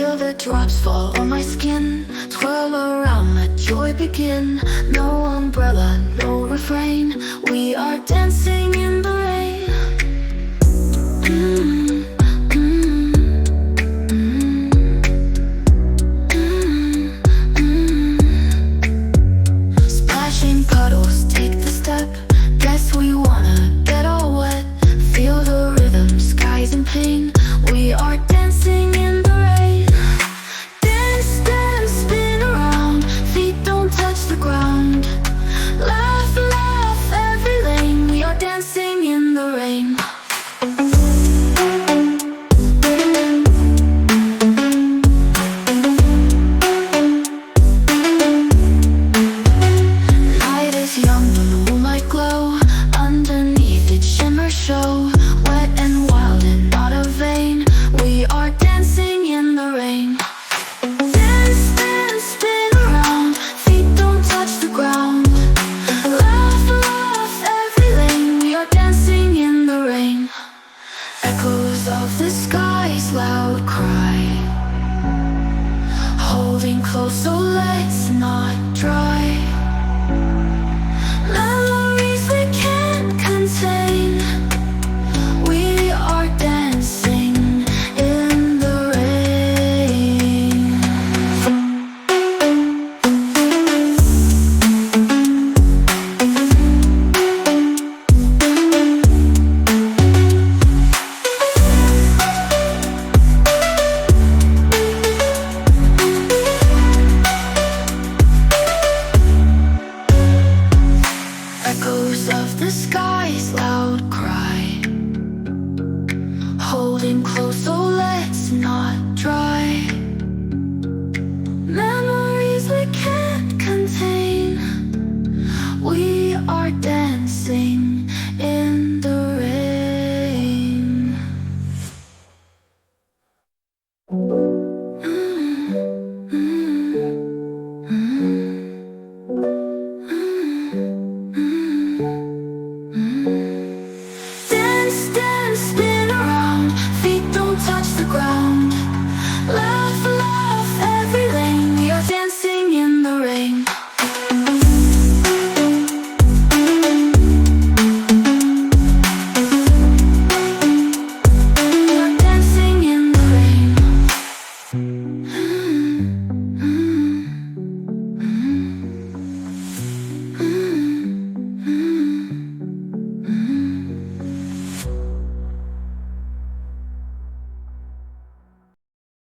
Feel the drops fall on my skin, twirl around, let joy begin. No umbrella, no refrain, we are dancing in the rain. Splashing puddles, take the step. Guess we wanna get all wet. Feel the rhythm, skies in pain. We are dancing in the rain. Dance, dance, spin around. Feet don't touch the ground. Laugh, laugh, every lane. We are dancing in the rain. Night is young, the moonlight glow. Underneath it shimmer show. Wet and wild and not a vein. We are dancing in the rain. Dance, dance, spin around. Feet don't touch the ground. Laugh, laugh, every lane. We are dancing in the rain. Echoes of the sky's loud cry, holding close so let's not dry. Memories we can't contain. We are dancing in the rain. Echoes of the sky's loud cry, holding close so let's not